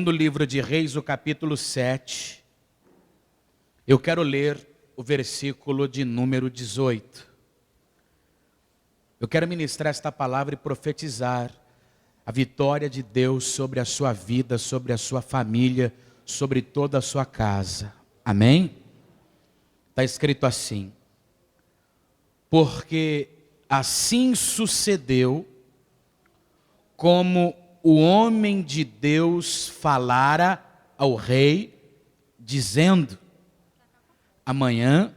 Segundo livro de Reis, o capítulo 7, eu quero ler o versículo de número 18. Eu quero ministrar esta palavra e profetizar a vitória de Deus sobre a sua vida, sobre a sua família, sobre toda a sua casa. Amém? Está escrito assim: porque assim sucedeu como o homem de Deus falara ao rei, dizendo: amanhã,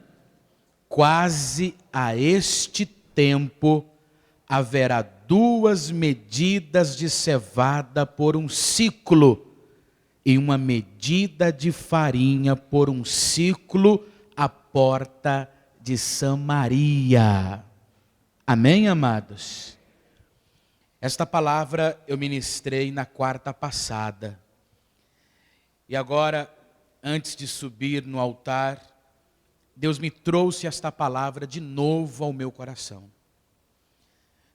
quase a este tempo, haverá 2 medidas de cevada por um siclo, e 1 medida de farinha por um siclo à porta de Samaria. Amém, amados? Esta palavra eu ministrei na quarta passada. E agora, antes de subir no altar, Deus me trouxe esta palavra de novo ao meu coração.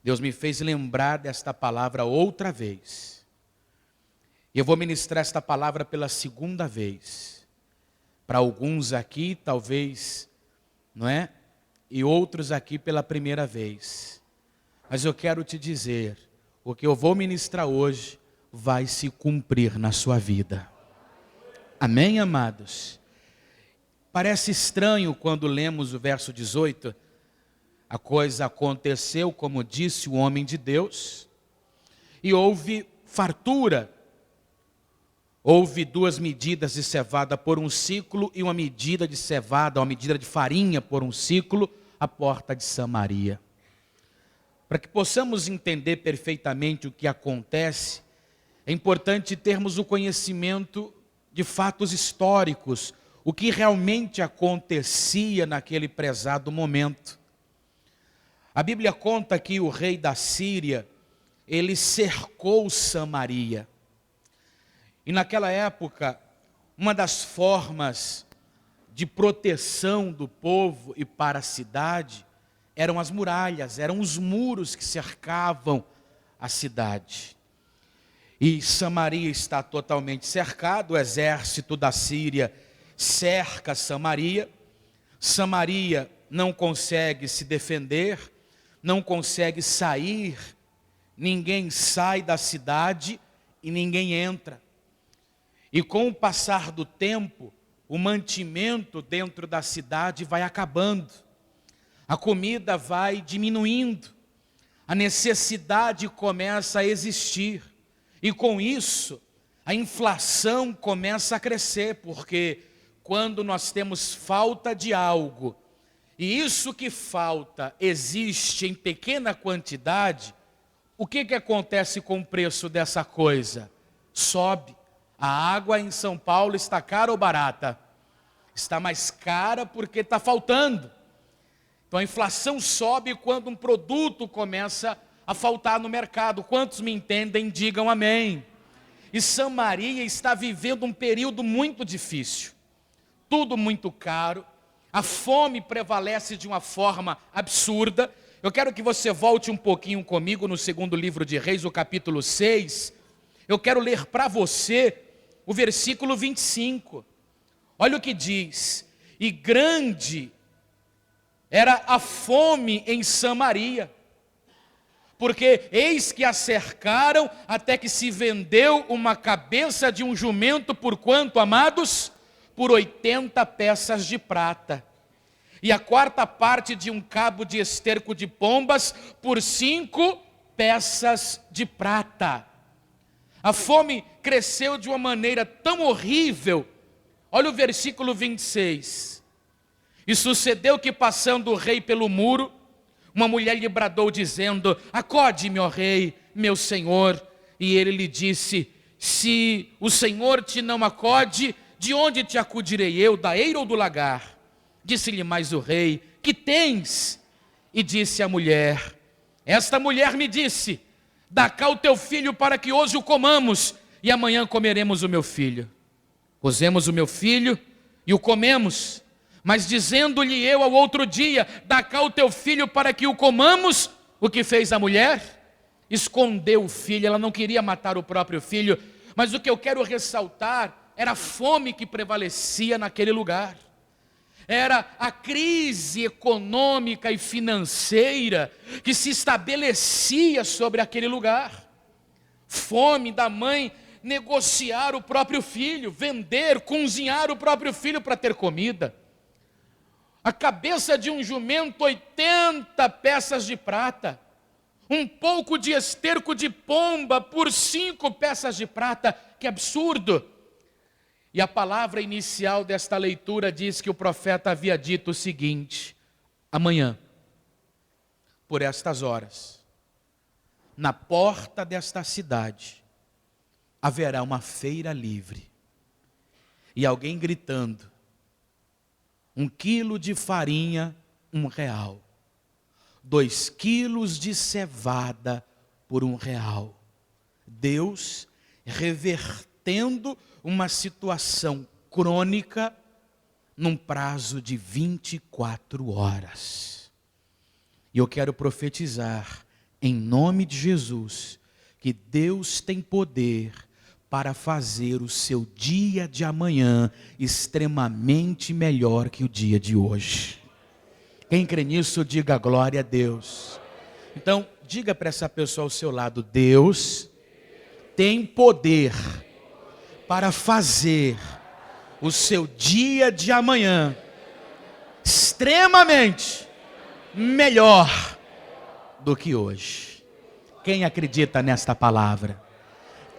Deus me fez lembrar desta palavra outra vez. E eu vou ministrar esta palavra pela segunda vez. Para alguns aqui, talvez, não é? E outros aqui pela primeira vez. Mas eu quero te dizer, o que eu vou ministrar hoje vai se cumprir na sua vida. Amém, amados? Parece estranho quando lemos o verso 18. A coisa aconteceu, como disse o homem de Deus, e houve fartura. Houve 2 medidas de cevada por um siclo e 1 medida de cevada, 1 medida de farinha por um siclo, à porta de Samaria. Para que possamos entender perfeitamente o que acontece, é importante termos o conhecimento de fatos históricos, o que realmente acontecia naquele prezado momento. A Bíblia conta que o rei da Síria, ele cercou Samaria. E naquela época, uma das formas de proteção do povo e para a cidade eram as muralhas, eram os muros que cercavam a cidade. E Samaria está totalmente cercado, o exército da Síria cerca Samaria. Samaria não consegue se defender, não consegue sair, ninguém sai da cidade e ninguém entra. E com o passar do tempo, o mantimento dentro da cidade vai acabando, a comida vai diminuindo, a necessidade começa a existir, e com isso, a inflação começa a crescer, porque quando nós temos falta de algo, e isso que falta existe em pequena quantidade, o que acontece com o preço dessa coisa? Sobe. A água em São Paulo está cara ou barata? Está mais cara porque está faltando. Então a inflação sobe quando um produto começa a faltar no mercado. Quantos me entendem, digam amém. E Samaria está vivendo um período muito difícil. Tudo muito caro. A fome prevalece de uma forma absurda. Eu quero que você volte um pouquinho comigo no segundo livro de Reis, o capítulo 6. Eu quero ler para você o versículo 25. Olha o que diz: e grande era a fome em Samaria, porque eis que a cercaram até que se vendeu uma cabeça de um jumento por quanto, amados? Por 80 peças de prata. E a 4ª parte de um cabo de esterco de pombas por 5 peças de prata. A fome cresceu de uma maneira tão horrível. Olha o versículo 26. E sucedeu que, passando o rei pelo muro, uma mulher lhe bradou dizendo: acode-me, ó rei, meu senhor. E ele lhe disse: se o Senhor te não acode, de onde te acudirei eu, da eira ou do lagar? Disse-lhe mais o rei: que tens? E disse a mulher: esta mulher me disse: dá cá o teu filho para que hoje o comamos, e amanhã comeremos o meu filho. Cozemos o meu filho e o comemos. Mas dizendo-lhe eu ao outro dia: dá cá o teu filho para que o comamos, o que fez a mulher? Escondeu o filho, ela não queria matar o próprio filho, Mas o que eu quero ressaltar era a fome que prevalecia naquele lugar. Era a crise econômica e financeira que se estabelecia sobre aquele lugar. Fome da mãe negociar o próprio filho, vender, cozinhar o próprio filho para ter comida. A cabeça de um jumento, 80 peças de prata. Um pouco de esterco de pomba por 5 peças de prata. Que absurdo! E a palavra inicial desta leitura diz que o profeta havia dito o seguinte: amanhã, por estas horas, na porta desta cidade, haverá uma feira livre. E alguém gritando: 1 quilo de farinha, R$1. 2 quilos de cevada por R$1. Deus revertendo uma situação crônica num prazo de 24 horas. E eu quero profetizar, em nome de Jesus, que Deus tem poder para fazer o seu dia de amanhã extremamente melhor que o dia de hoje. Quem crê nisso, diga glória a Deus. Então, diga para essa pessoa ao seu lado: Deus tem poder para fazer o seu dia de amanhã extremamente melhor do que hoje. Quem acredita nesta palavra?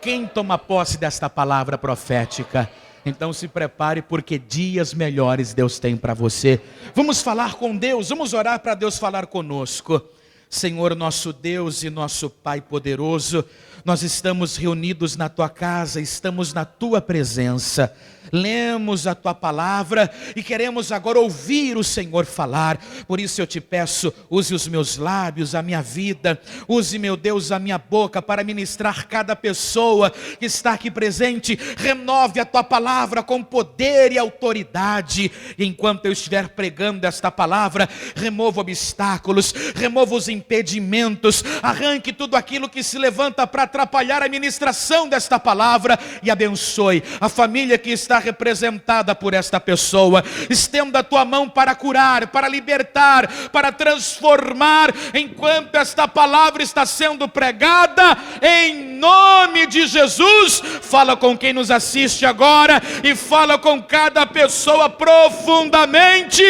Quem toma posse desta palavra profética? Então se prepare, porque dias melhores Deus tem para você. Vamos falar com Deus, vamos orar para Deus falar conosco. Senhor, nosso Deus e nosso Pai poderoso, nós estamos reunidos na Tua casa, estamos na Tua presença, lemos a Tua palavra e queremos agora ouvir o Senhor falar. Por isso eu te peço, use os meus lábios, a minha vida, use, meu Deus, a minha boca para ministrar cada pessoa que está aqui presente. Renove a Tua palavra com poder e autoridade. E enquanto eu estiver pregando esta palavra, remova obstáculos, remova os impedimentos, arranque tudo aquilo que se levanta para atrapalhar a ministração desta palavra e abençoe a família que está representada por esta pessoa. Estenda a tua mão para curar, para libertar, para transformar, enquanto esta palavra está sendo pregada, em nome de Jesus. Fala com quem nos assiste agora e fala com cada pessoa profundamente,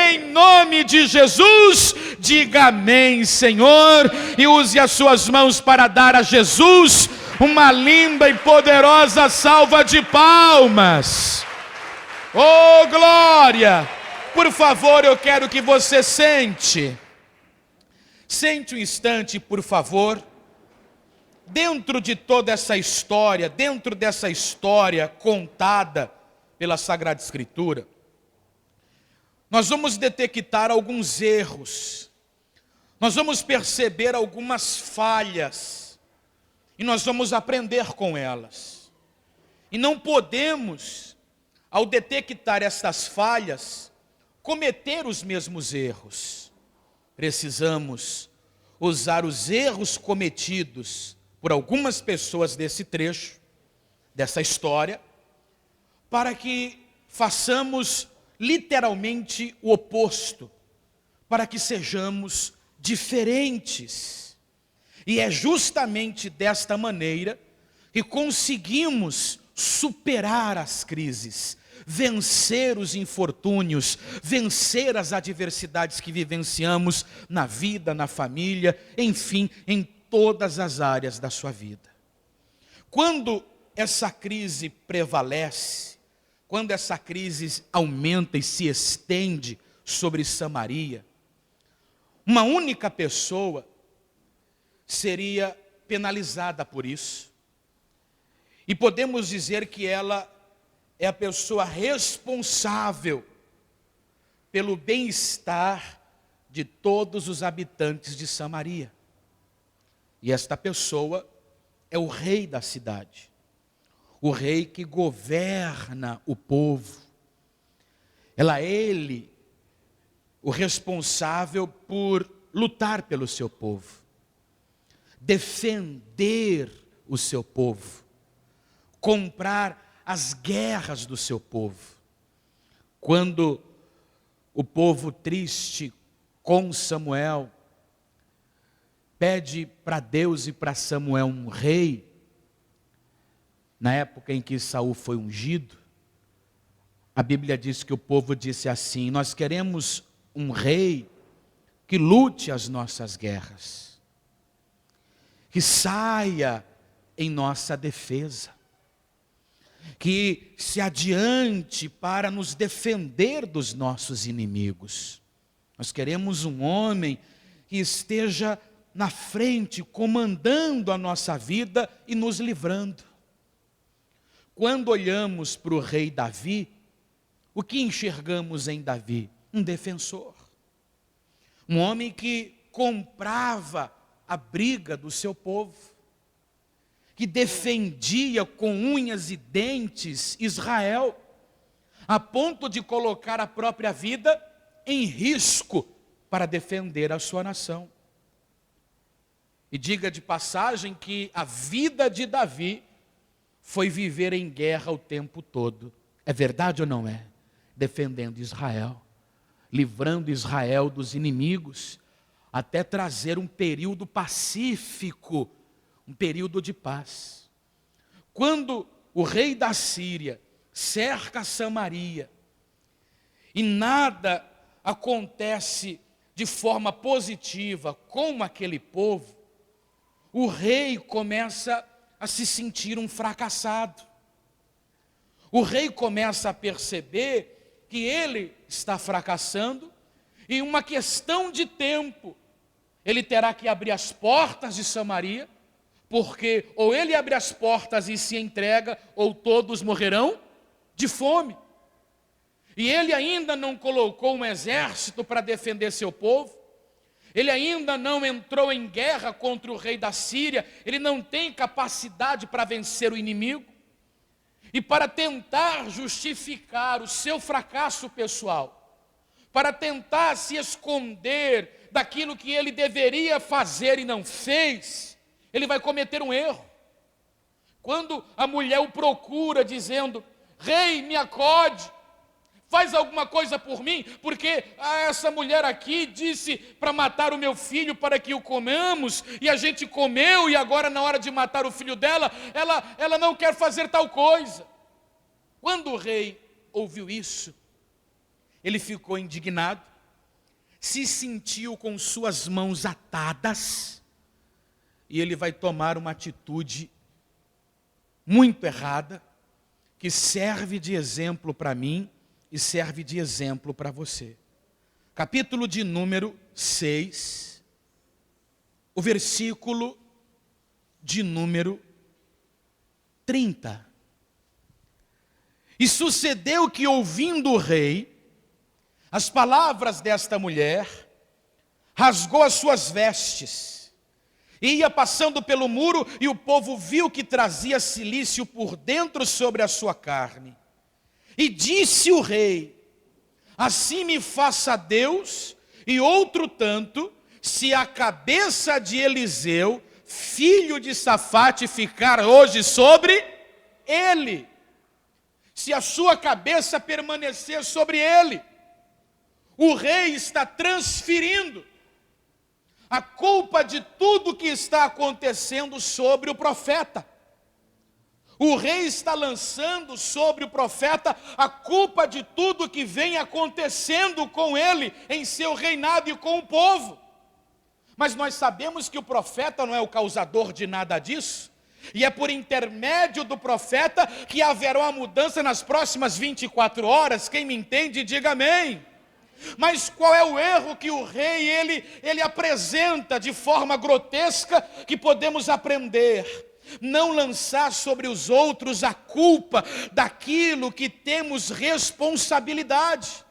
em nome de Jesus. Diga amém, Senhor, e use as suas mãos para dar a Jesus uma linda e poderosa salva de palmas. Oh, glória! Por favor, eu quero que você sente um instante, por favor. Dentro de toda essa história, dentro dessa história contada pela Sagrada Escritura, nós vamos detectar alguns erros, nós vamos perceber algumas falhas, e nós vamos aprender com elas. E não podemos, ao detectar estas falhas, cometer os mesmos erros. Precisamos usar os erros cometidos por algumas pessoas desse trecho, dessa história, para que façamos literalmente o oposto, para que sejamos diferentes. E é justamente desta maneira que conseguimos superar as crises, vencer os infortúnios, vencer as adversidades que vivenciamos na vida, na família, enfim, em todas as áreas da sua vida. Quando essa crise prevalece, quando essa crise aumenta e se estende sobre Samaria, uma única pessoa seria penalizada por isso. E podemos dizer que ela é a pessoa responsável pelo bem-estar de todos os habitantes de Samaria. E esta pessoa é o rei da cidade, o rei que governa o povo. Ele, o responsável por lutar pelo seu povo, defender o seu povo, comprar as guerras do seu povo. Quando o povo triste com Samuel pede para Deus e para Samuel um rei, na época em que Saul foi ungido, a Bíblia diz que o povo disse assim: nós queremos um rei que lute as nossas guerras, que saia em nossa defesa, que se adiante para nos defender dos nossos inimigos. Nós queremos um homem que esteja na frente, comandando a nossa vida e nos livrando. Quando olhamos para o rei Davi, o que enxergamos em Davi? Um defensor. Um homem que comprava a briga do seu povo, que defendia com unhas e dentes Israel, a ponto de colocar a própria vida em risco para defender a sua nação. E diga de passagem que a vida de Davi foi viver em guerra o tempo todo. É verdade ou não é? Defendendo Israel, livrando Israel dos inimigos, até trazer um período pacífico, um período de paz. Quando o rei da Síria cerca Samaria e nada acontece de forma positiva com aquele povo, o rei começa a se sentir um fracassado. O rei começa a perceber que ele está fracassando e em uma questão de tempo ele terá que abrir as portas de Samaria, porque ou ele abre as portas e se entrega, ou todos morrerão de fome. E ele ainda não colocou um exército para defender seu povo, ele ainda não entrou em guerra contra o rei da Síria, ele não tem capacidade para vencer o inimigo. E para tentar justificar o seu fracasso pessoal, para tentar se esconder daquilo que ele deveria fazer e não fez, ele vai cometer um erro. Quando a mulher o procura dizendo: rei, me acode, faz alguma coisa por mim, porque essa mulher aqui disse para matar o meu filho para que o comamos, e a gente comeu, e agora na hora de matar o filho dela, ela não quer fazer tal coisa. Quando o rei ouviu isso, ele ficou indignado, se sentiu com suas mãos atadas, e ele vai tomar uma atitude muito errada, que serve de exemplo para mim e serve de exemplo para você. Capítulo de número 6, o versículo de número 30. E sucedeu que, ouvindo o rei as palavras desta mulher, rasgou as suas vestes, e ia passando pelo muro, e o povo viu que trazia cilício por dentro sobre a sua carne. E disse o rei: assim me faça Deus, e outro tanto, se a cabeça de Eliseu, filho de Safate, ficar hoje sobre ele. Se a sua cabeça permanecer sobre ele. O rei está transferindo a culpa de tudo que está acontecendo sobre o profeta. O rei está lançando sobre o profeta a culpa de tudo que vem acontecendo com ele em seu reinado e com o povo. Mas nós sabemos que o profeta não é o causador de nada disso. E é por intermédio do profeta que haverá uma mudança nas próximas 24 horas. Quem me entende, diga amém. Mas qual é o erro que o rei ele apresenta de forma grotesca que podemos aprender? Não lançar sobre os outros a culpa daquilo que temos responsabilidade.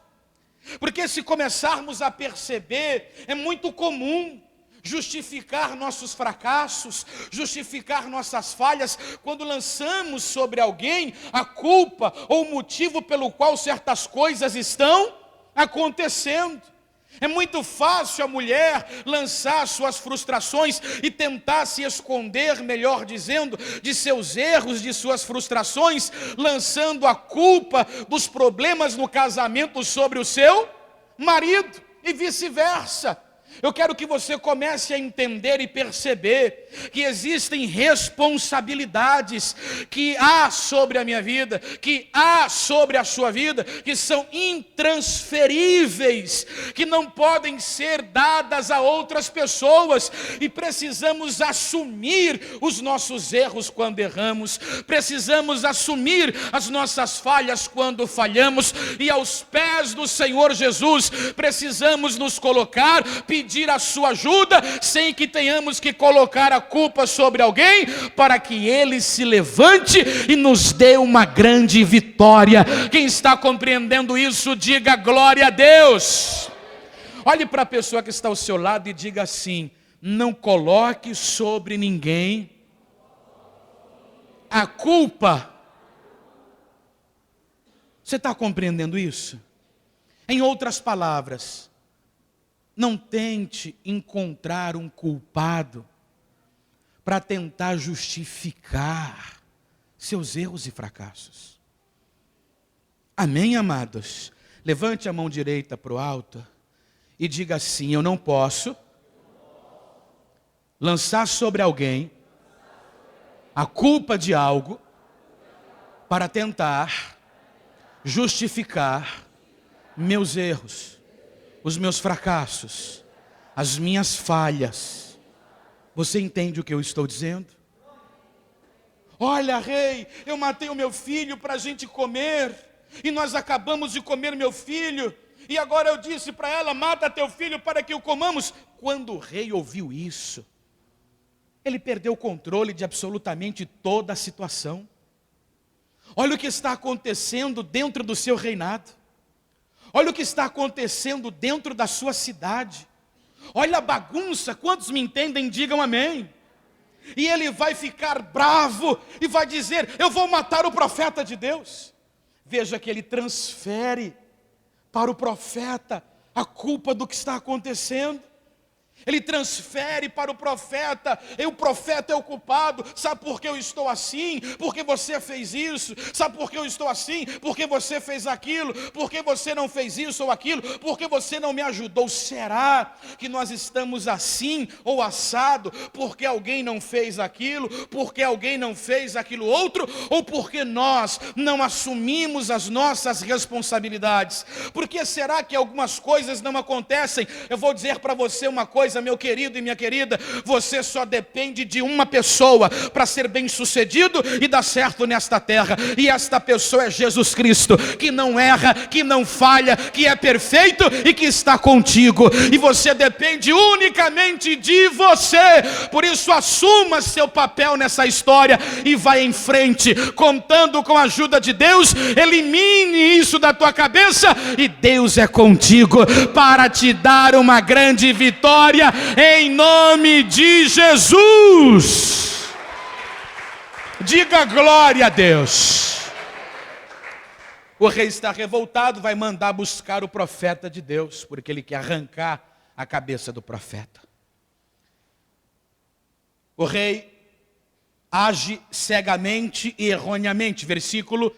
Porque se começarmos a perceber, é muito comum justificar nossos fracassos, justificar nossas falhas, quando lançamos sobre alguém a culpa ou o motivo pelo qual certas coisas estão acontecendo. É muito fácil a mulher lançar suas frustrações e tentar se esconder, melhor dizendo, de seus erros, de suas frustrações, lançando a culpa dos problemas no casamento sobre o seu marido e vice-versa. Eu quero que você comece a entender e perceber que existem responsabilidades que há sobre a minha vida, que há sobre a sua vida, que são intransferíveis, que não podem ser dadas a outras pessoas, e precisamos assumir os nossos erros quando erramos, precisamos assumir as nossas falhas quando falhamos, e aos pés do Senhor Jesus precisamos nos colocar, pedir a sua ajuda, sem que tenhamos que colocar a culpa sobre alguém, para que Ele se levante e nos dê uma grande vitória. Quem está compreendendo isso, diga glória a Deus. Olhe para a pessoa que está ao seu lado e diga assim: não coloque sobre ninguém a culpa. Você está compreendendo isso? Em outras palavras, não tente encontrar um culpado para tentar justificar seus erros e fracassos. Amém, amados? Levante a mão direita para o alto e diga assim: eu não posso lançar sobre alguém a culpa de algo para tentar justificar meus erros, os meus fracassos, as minhas falhas. Você entende o que eu estou dizendo? Olha, rei, eu matei o meu filho para a gente comer, e nós acabamos de comer meu filho, e agora eu disse para ela: mata teu filho para que o comamos. Quando o rei ouviu isso, ele perdeu o controle de absolutamente toda a situação. Olha o que está acontecendo dentro do seu reinado. Olha o que está acontecendo dentro da sua cidade. Olha a bagunça. Quantos me entendem, digam amém. E ele vai ficar bravo e vai dizer: eu vou matar o profeta de Deus. Veja que ele transfere para o profeta a culpa do que está acontecendo. Ele transfere para o profeta, e o profeta é o culpado. Sabe por que eu estou assim? Porque você fez isso. Sabe por que eu estou assim? Porque você fez aquilo. Porque você não fez isso ou aquilo? Porque você não me ajudou. Será que nós estamos assim ou assado porque alguém não fez aquilo? Porque alguém não fez aquilo outro? Ou porque nós não assumimos as nossas responsabilidades? Por que será que algumas coisas não acontecem? Eu vou dizer para você uma coisa, meu querido e minha querida: você só depende de uma pessoa para ser bem sucedido e dar certo nesta terra, e esta pessoa é Jesus Cristo, que não erra, que não falha, que é perfeito e que está contigo, e você depende unicamente de você. Por isso, assuma seu papel nessa história e vá em frente, contando com a ajuda de Deus. Elimine isso da tua cabeça, e Deus é contigo para te dar uma grande vitória, em nome de Jesus. Diga glória a Deus. O rei está revoltado, vai mandar buscar o profeta de Deus, porque ele quer arrancar a cabeça do profeta. O rei age cegamente e erroneamente, versículo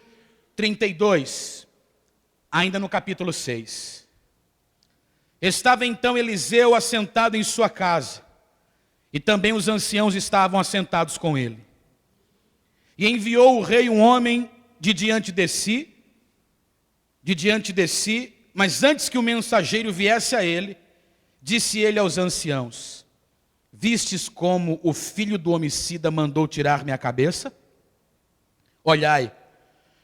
32, ainda no capítulo 6. Estava então Eliseu assentado em sua casa, e também os anciãos estavam assentados com ele. E enviou o rei um homem de diante de si, mas antes que o mensageiro viesse a ele, disse ele aos anciãos: vistes como o filho do homicida mandou tirar minha cabeça? Olhai,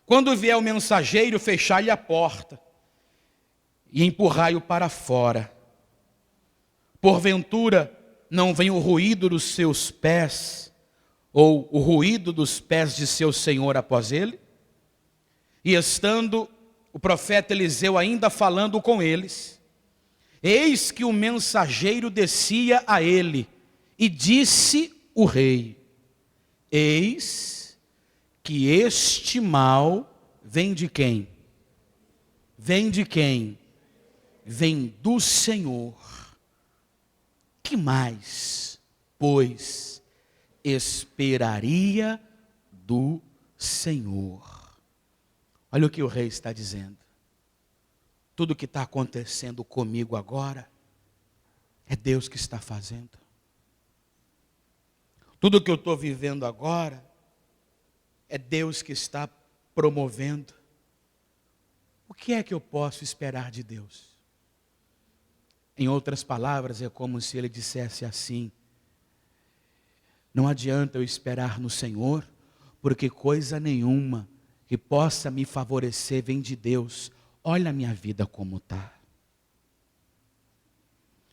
quando vier o mensageiro, fechai-lhe a porta e empurrai-o para fora. Porventura não vem o ruído dos seus pés, ou o ruído dos pés de seu senhor após ele? E estando o profeta Eliseu ainda falando com eles, eis que o mensageiro descia a ele, e disse o rei: eis que este mal vem de quem? Vem de quem? vem do Senhor. Que mais, pois, esperaria do Senhor? Olha o que o rei está dizendo. Tudo o que está acontecendo comigo agora, é Deus que está fazendo. Tudo o que eu estou vivendo agora, é Deus que está promovendo. O que é que eu posso esperar de Deus? Em outras palavras, é como se ele dissesse assim: não adianta eu esperar no Senhor, porque coisa nenhuma que possa me favorecer vem de Deus. Olha a minha vida como está.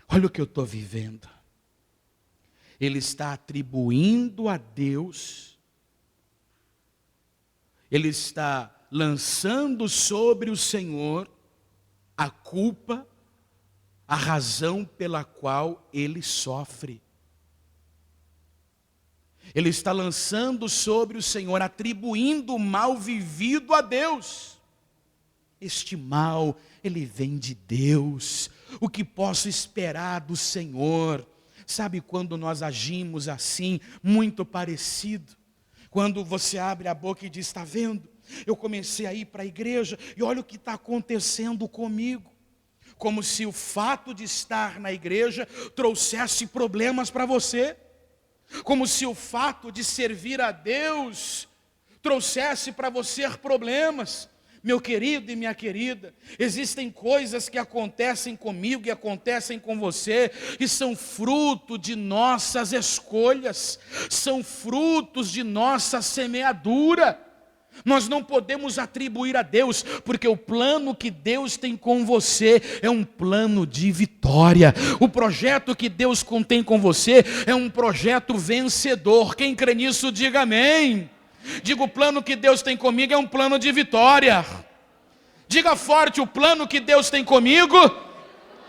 Olha o que eu estou vivendo. Ele está atribuindo a Deus, ele está lançando sobre o Senhor a culpa, a razão pela qual ele sofre. Ele está lançando sobre o Senhor, atribuindo o mal vivido a Deus. Este mal, ele vem de Deus. O que posso esperar do Senhor? Sabe quando nós agimos assim, muito parecido? Quando você abre a boca e diz: está vendo? Eu comecei a ir para a igreja e olha o que está acontecendo comigo. Como se o fato de estar na igreja trouxesse problemas para você. Como se o fato de servir a Deus trouxesse para você problemas. Meu querido e minha querida, existem coisas que acontecem comigo e acontecem com você, que são fruto de nossas escolhas, são frutos de nossa semeadura. Nós não podemos atribuir a Deus, porque o plano que Deus tem com você é um plano de vitória. O projeto que Deus tem com você é um projeto vencedor. Quem crê nisso, diga amém. Diga: o plano que Deus tem comigo é um plano de vitória. Diga forte: o plano que Deus tem comigo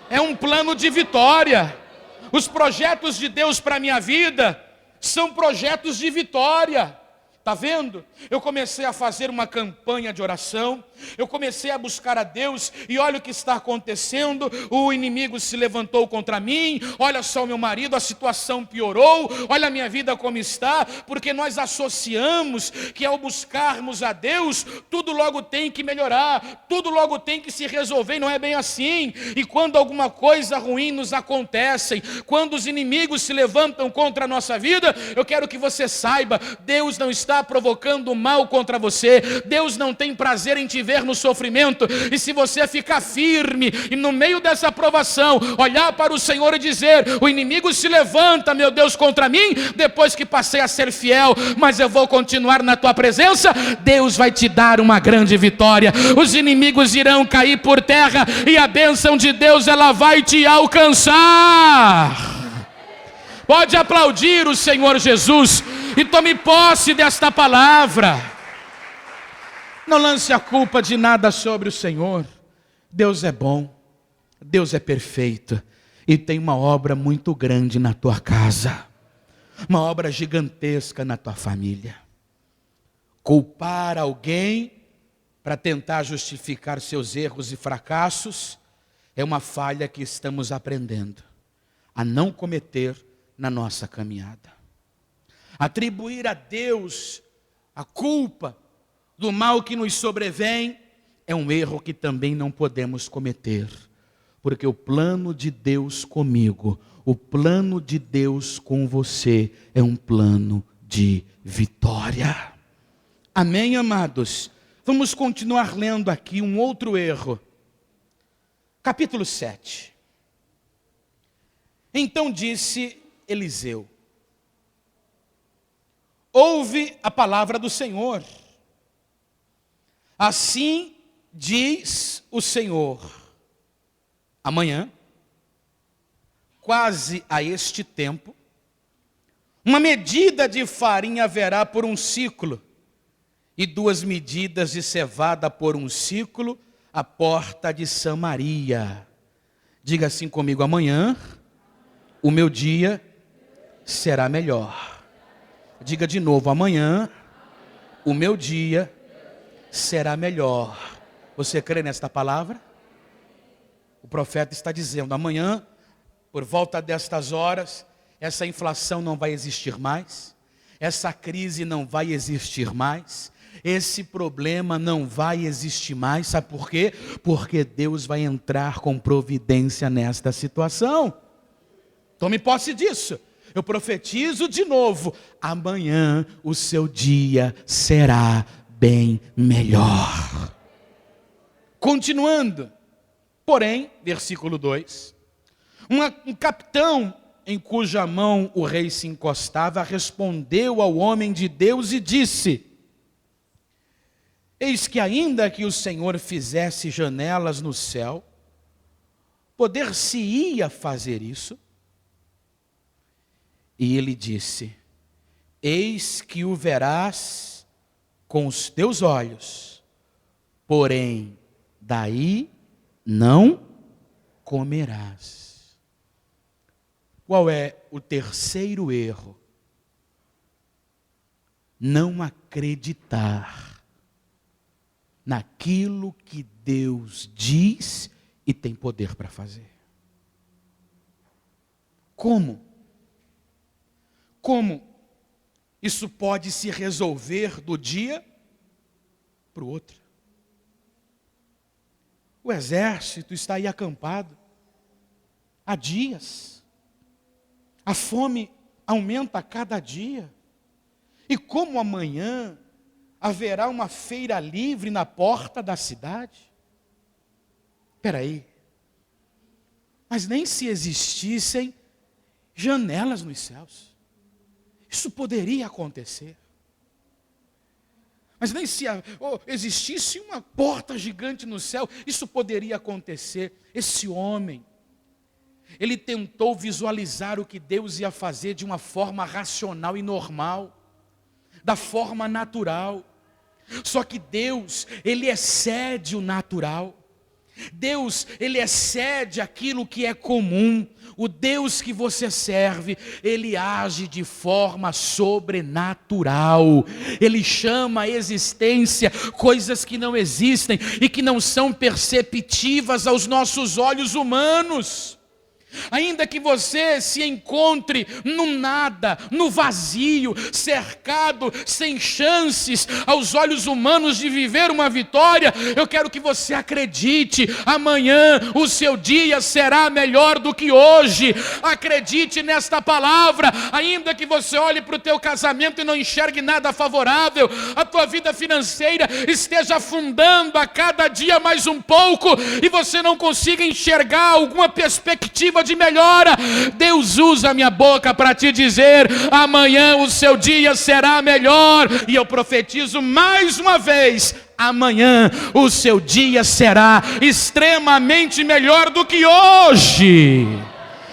é um plano de vitória. Os projetos de Deus para a minha vida são projetos de vitória. Está vendo? Eu comecei a fazer uma campanha de oração, eu comecei a buscar a Deus, e olha o que está acontecendo. O inimigo se levantou contra mim, olha só o meu marido, a situação piorou, olha a minha vida como está, porque nós associamos que ao buscarmos a Deus, tudo logo tem que melhorar, tudo logo tem que se resolver, e não é bem assim. E quando alguma coisa ruim nos acontece, quando os inimigos se levantam contra a nossa vida, eu quero que você saiba, Deus não está provocando mal contra você, Deus não tem prazer em te ver no sofrimento. E se você ficar firme e no meio dessa provação olhar para o Senhor e dizer: o inimigo se levanta, meu Deus, contra mim, depois que passei a ser fiel, mas eu vou continuar na tua presença, Deus vai te dar uma grande vitória. Os inimigos irão cair por terra e a bênção de Deus, ela vai te alcançar. Pode aplaudir o Senhor Jesus e tome posse desta palavra. Não lance a culpa de nada sobre o Senhor. Deus é bom, Deus é perfeito, e tem uma obra muito grande na tua casa, uma obra gigantesca na tua família. Culpar alguém para tentar justificar seus erros e fracassos é uma falha que estamos aprendendo a não cometer na nossa caminhada. Atribuir a Deus a culpa do mal que nos sobrevém é um erro que também não podemos cometer, porque o plano de Deus comigo, o plano de Deus com você é um plano de vitória. Amém, amados? Vamos continuar lendo aqui um outro erro. Capítulo 7. Então disse Eliseu: ouve a palavra do Senhor. Assim diz o Senhor: amanhã, quase a este tempo, uma medida de farinha haverá por um ciclo, e 2 medidas de cevada por um ciclo, à porta de Samaria. Diga assim comigo: amanhã o meu dia será melhor. Diga de novo: amanhã o meu dia será melhor. Você crê nesta palavra? profeta está dizendo: amanhã, por volta destas horas, essa inflação não vai existir mais, essa crise não vai existir mais, esse problema não vai existir mais. Sabe por quê? Porque Deus vai entrar com providência nesta situação. Tome posse disso. Eu profetizo de novo: amanhã o seu dia será bem melhor. Continuando, porém, versículo 2, um capitão em cuja mão o rei se encostava respondeu ao homem de Deus e disse: eis que ainda que o Senhor fizesse janelas no céu, poder-se-ia fazer isso? E ele disse: eis que o verás com os teus olhos, porém daí não comerás. Qual é o terceiro erro? Não acreditar naquilo que Deus diz e tem poder para fazer. Como? Como isso pode se resolver do dia para o outro? O exército está aí acampado há dias. A fome aumenta a cada dia. E como amanhã haverá uma feira livre na porta da cidade? Espera aí. Mas nem se existissem janelas nos céus, isso poderia acontecer. Mas nem se existisse uma porta gigante no céu, isso poderia acontecer. Esse homem, ele tentou visualizar o que Deus ia fazer de uma forma racional e normal, da forma natural. Só que Deus, ele excede o natural. Deus, ele excede aquilo que é comum. O Deus que você serve, ele age de forma sobrenatural. Ele chama à existência coisas que não existem e que não são perceptíveis aos nossos olhos humanos. Ainda que você se encontre no nada, no vazio, cercado, sem chances aos olhos humanos de viver uma vitória, eu quero que você acredite: amanhã o seu dia será melhor do que hoje. Acredite nesta palavra. Ainda que você olhe para o teu casamento e não enxergue nada favorável, a tua vida financeira esteja afundando a cada dia mais um pouco e você não consiga enxergar alguma perspectiva de melhora, Deus usa a minha boca para te dizer: amanhã o seu dia será melhor. E eu profetizo mais uma vez: amanhã o seu dia será extremamente melhor do que hoje.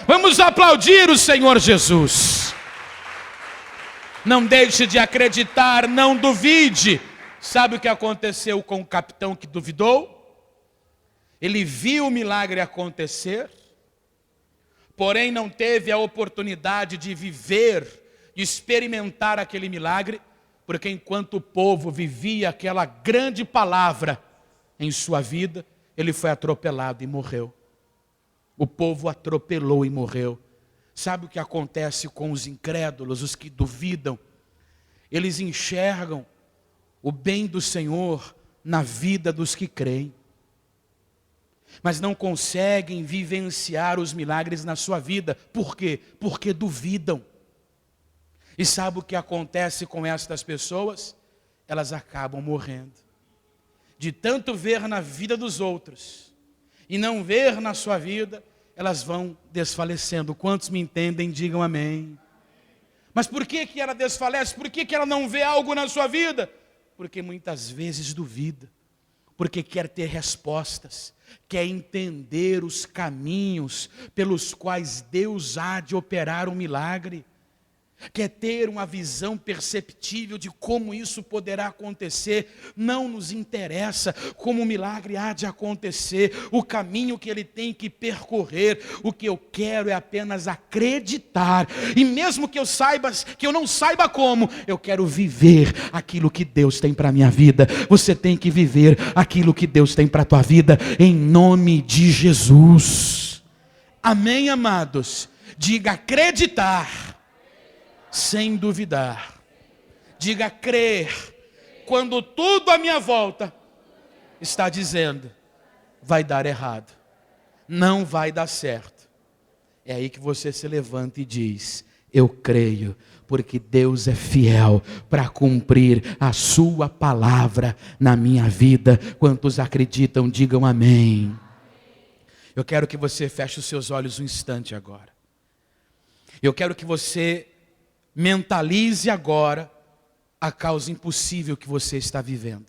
Vamos aplaudir o Senhor Jesus. Não deixe de acreditar, não duvide. Sabe o que aconteceu com o capitão que duvidou? Ele viu o milagre acontecer, porém não teve a oportunidade de viver, de experimentar aquele milagre, porque enquanto o povo vivia aquela grande palavra em sua vida, ele foi atropelado e morreu. O povo atropelou e morreu. Sabe o que acontece com os incrédulos, os que duvidam? Eles enxergam o bem do Senhor na vida dos que creem, mas não conseguem vivenciar os milagres na sua vida. Por quê? Porque duvidam. E sabe o que acontece com estas pessoas? Elas acabam morrendo. De tanto ver na vida dos outros e não ver na sua vida, elas vão desfalecendo. Quantos me entendem, digam amém. Mas por que ela desfalece? Por que ela não vê algo na sua vida? Porque muitas vezes duvida. Porque quer ter respostas, quer entender os caminhos pelos quais Deus há de operar um milagre. quer ter uma visão perceptível de como isso poderá acontecer. Não nos interessa como o milagre há de acontecer, o caminho que ele tem que percorrer. O que eu quero é apenas acreditar, e mesmo que eu não saiba como, eu quero viver aquilo que Deus tem para a minha vida. Você tem que viver aquilo que Deus tem para a tua vida, em nome de Jesus. Amém, amados? Diga acreditar sem duvidar. Diga crer, quando tudo à minha volta está dizendo, vai dar errado, não vai dar certo. É aí que você se levanta e diz, eu creio, porque Deus é fiel para cumprir a sua palavra na minha vida. Quantos acreditam, digam amém. Eu quero que você feche os seus olhos um instante agora. Eu quero que você mentalize agora a causa impossível que você está vivendo.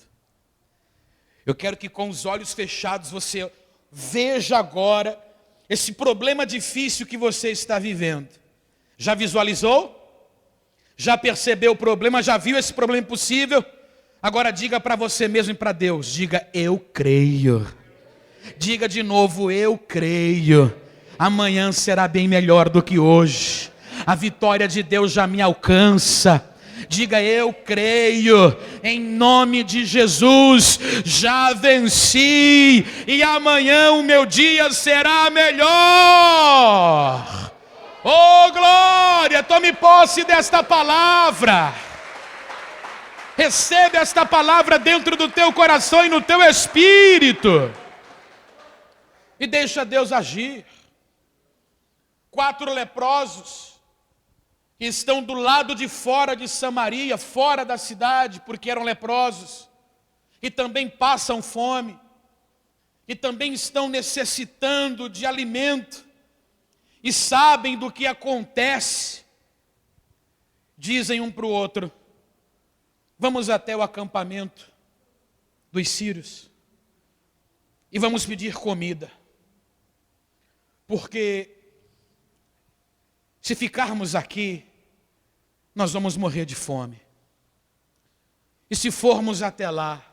Eu quero que com os olhos fechados você veja agora esse problema difícil que você está vivendo. Já visualizou? Já percebeu o problema? Já viu esse problema impossível? Agora diga para você mesmo e para Deus, diga eu creio. Diga de novo, eu creio. Amanhã será bem melhor do que hoje. A vitória de Deus já me alcança. Diga eu creio, em nome de Jesus, já venci, e amanhã o meu dia será melhor. Oh glória, tome posse desta palavra. Recebe esta palavra dentro do teu coração e no teu espírito. E deixa Deus agir. 4 leprosos que estão do lado de fora de Samaria, fora da cidade, porque eram leprosos, e também passam fome, e também estão necessitando de alimento, e sabem do que acontece, dizem um para o outro, vamos até o acampamento dos sírios, e vamos pedir comida, porque se ficarmos aqui, nós vamos morrer de fome. E se formos até lá,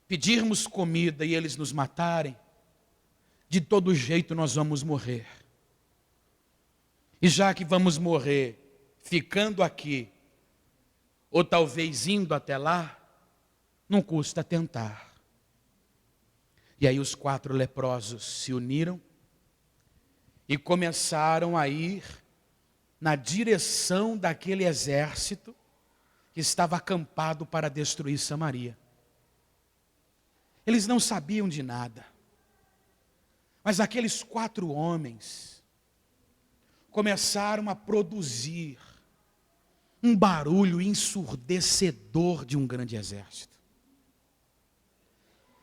pedirmos comida e eles nos matarem, de todo jeito nós vamos morrer. E já que vamos morrer ficando aqui, ou talvez indo até lá, não custa tentar. E aí os 4 leprosos se uniram e começaram a ir na direção daquele exército que estava acampado para destruir Samaria. Eles não sabiam de nada, mas aqueles 4 homens começaram a produzir um barulho ensurdecedor de um grande exército.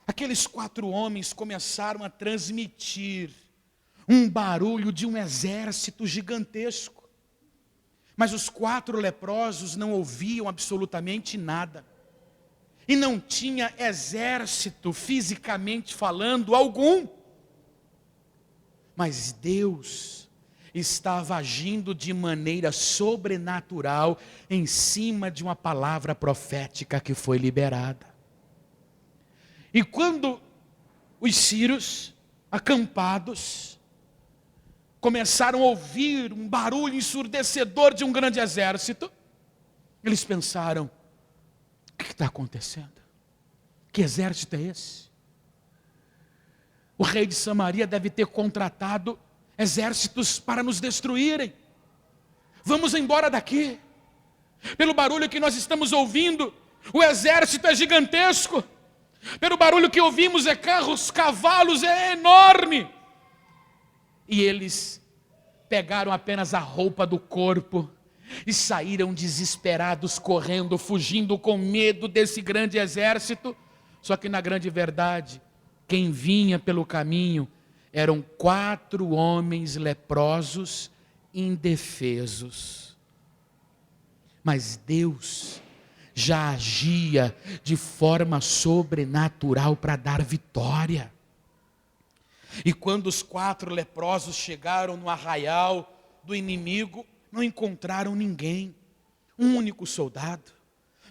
Aqueles 4 homens começaram a transmitir um barulho de um exército gigantesco. Mas os 4 leprosos não ouviam absolutamente nada. E não tinha exército, fisicamente falando, algum. Mas Deus estava agindo de maneira sobrenatural em cima de uma palavra profética que foi liberada. E quando os sírios, acampados, começaram a ouvir um barulho ensurdecedor de um grande exército, eles pensaram, o que está acontecendo? Que exército é esse? O rei de Samaria deve ter contratado exércitos para nos destruírem. Vamos embora daqui. Pelo barulho que nós estamos ouvindo, o exército é gigantesco. Pelo barulho que ouvimos, é carros, cavalos, é enorme. E eles pegaram apenas a roupa do corpo e saíram desesperados, correndo, fugindo com medo desse grande exército. Só que na grande verdade, quem vinha pelo caminho eram 4 homens leprosos, indefesos. Mas Deus já agia de forma sobrenatural para dar vitória. E quando os 4 leprosos chegaram no arraial do inimigo, não encontraram ninguém, um único soldado.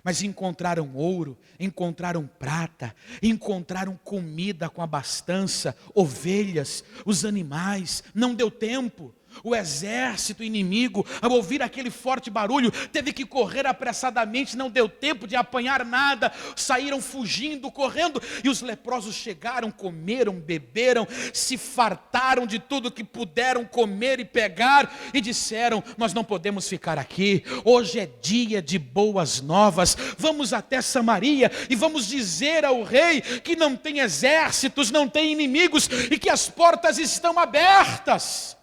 Mas encontraram ouro, encontraram prata, encontraram comida com abastança, ovelhas, os animais. Não deu tempo. O exército inimigo, ao ouvir aquele forte barulho, teve que correr apressadamente, não deu tempo de apanhar nada, saíram fugindo, correndo, e os leprosos chegaram, comeram, beberam, se fartaram de tudo que puderam comer e pegar, e disseram: nós não podemos ficar aqui, hoje é dia de boas novas, vamos até Samaria, e vamos dizer ao rei que não tem exércitos, não tem inimigos, e que as portas estão abertas.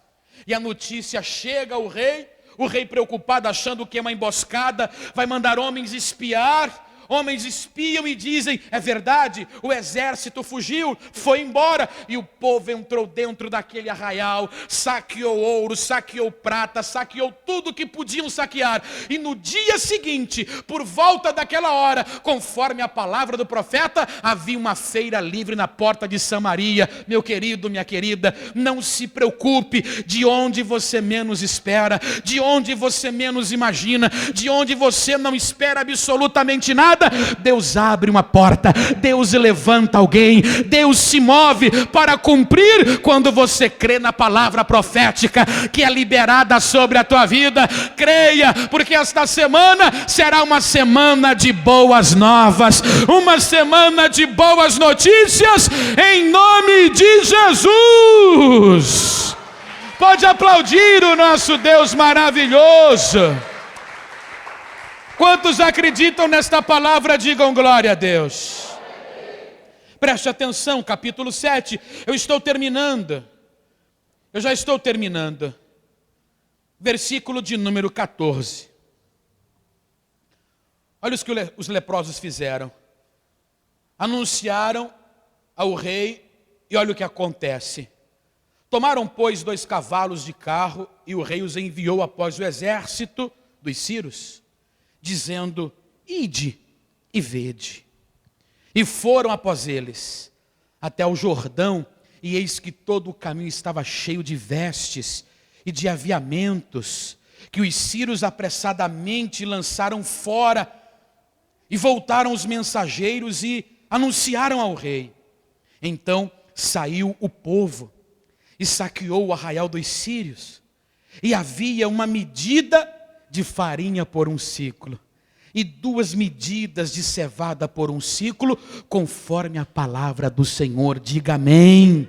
E a notícia chega ao rei, o rei preocupado, achando que é uma emboscada, vai mandar homens espiar. Homens espiam e dizem: é verdade, o exército fugiu, foi embora. E o povo entrou dentro daquele arraial, saqueou ouro, saqueou prata, saqueou tudo que podiam saquear. E no dia seguinte, por volta daquela hora, conforme a palavra do profeta, havia uma feira livre na porta de Samaria. Meu querido, minha querida, não se preocupe de onde você menos espera, de onde você menos imagina, de onde você não espera absolutamente nada. Deus abre uma porta, Deus levanta alguém, Deus se move para cumprir quando você crê na palavra profética que é liberada sobre a tua vida. Creia, porque esta semana será uma semana de boas novas, uma semana de boas notícias, em nome de Jesus. Pode aplaudir o nosso Deus maravilhoso. Quantos acreditam nesta palavra, digam glória a Deus. Preste atenção, capítulo 7, eu já estou terminando. Versículo de número 14. Olha o que os leprosos fizeram. Anunciaram ao rei, e olha o que acontece. Tomaram, pois, 2 cavalos de carro, e o rei os enviou após o exército dos sírios, dizendo: ide e vede. E foram após eles até o Jordão, e eis que todo o caminho estava cheio de vestes e de aviamentos, que os sírios apressadamente lançaram fora. E voltaram os mensageiros e anunciaram ao rei. Então saiu o povo e saqueou o arraial dos sírios, e havia uma medida de farinha por 1 siclo, e 2 medidas de cevada por 1 siclo, conforme a palavra do Senhor. Diga amém.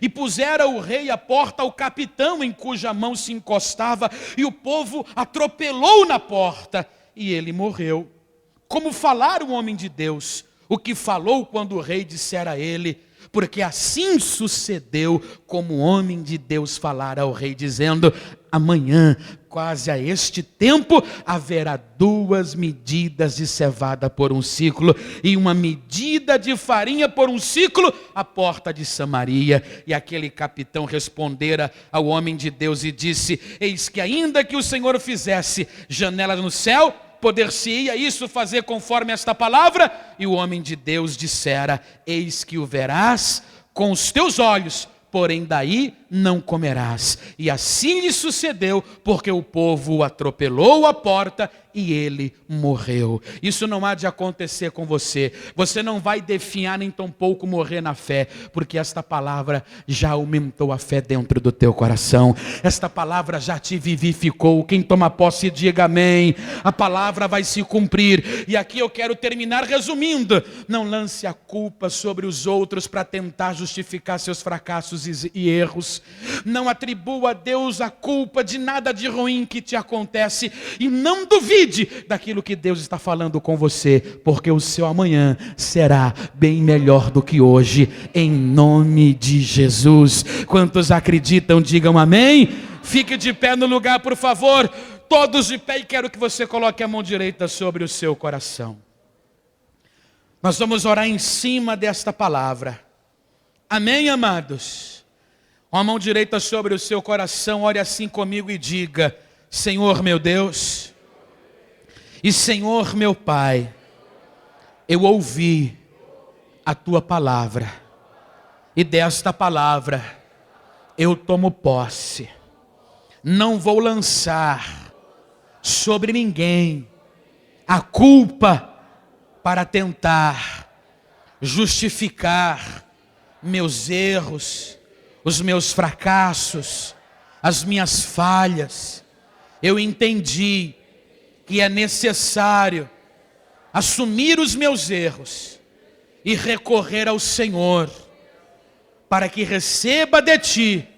E pusera o rei à porta ao capitão em cuja mão se encostava, e o povo atropelou na porta, e ele morreu. Como falara o homem de Deus, o que falou quando o rei dissera a ele, porque assim sucedeu como o homem de Deus falara ao rei, dizendo: amanhã, quase a este tempo, haverá 2 medidas de cevada por 1 siclo, e 1 medida de farinha por 1 siclo, à porta de Samaria. E aquele capitão respondera ao homem de Deus e disse: eis que ainda que o Senhor fizesse janelas no céu, poder-se-ia isso fazer conforme esta palavra? E o homem de Deus dissera: eis que o verás com os teus olhos, porém daí não comerás. E assim lhe sucedeu, porque o povo o atropelou à porta e ele morreu. Isso não há de acontecer com você. Você não vai definhar nem tampouco morrer na fé, porque esta palavra já aumentou a fé dentro do teu coração. Esta palavra já te vivificou. Quem toma posse, diga amém. A palavra vai se cumprir. E aqui eu quero terminar resumindo. Não lance a culpa sobre os outros para tentar justificar seus fracassos e erros. Não atribua a Deus a culpa de nada de ruim que te acontece, e não duvide daquilo que Deus está falando com você, porque o seu amanhã será bem melhor do que hoje, em nome de Jesus. Quantos acreditam, digam amém. Fique de pé no lugar, por favor, todos de pé, e quero que você coloque a mão direita sobre o seu coração. Nós vamos orar em cima desta palavra. Amém, amados? Com a mão direita sobre o seu coração, ore assim comigo e diga: Senhor meu Deus e Senhor meu Pai, eu ouvi a Tua palavra, e desta palavra eu tomo posse. não vou lançar sobre ninguém a culpa para tentar justificar meus erros, os meus fracassos, as minhas falhas. Eu entendi que é necessário assumir os meus erros e recorrer ao Senhor, para que receba de Ti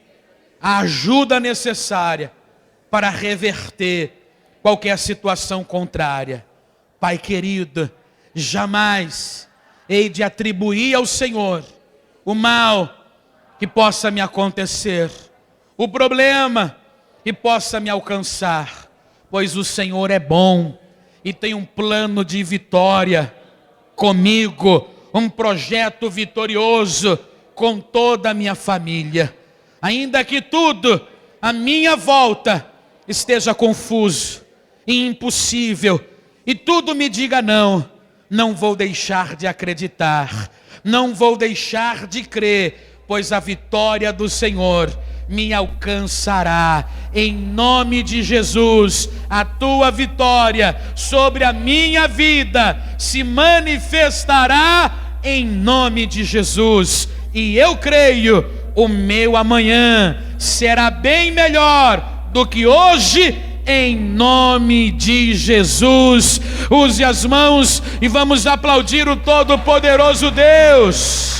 a ajuda necessária para reverter qualquer situação contrária. Pai querido, jamais hei de atribuir ao Senhor o mal que possa me acontecer, o problema que possa me alcançar, pois o Senhor é bom e tem um plano de vitória comigo, um projeto vitorioso com toda a minha família. Ainda que tudo à minha volta esteja confuso e impossível, e tudo me diga não, não vou deixar de acreditar, não vou deixar de crer, pois a vitória do Senhor me alcançará. Em nome de Jesus, a tua vitória sobre a minha vida se manifestará em nome de Jesus. E eu creio, o meu amanhã será bem melhor do que hoje, em nome de Jesus. Use as mãos e vamos aplaudir o Todo-Poderoso Deus.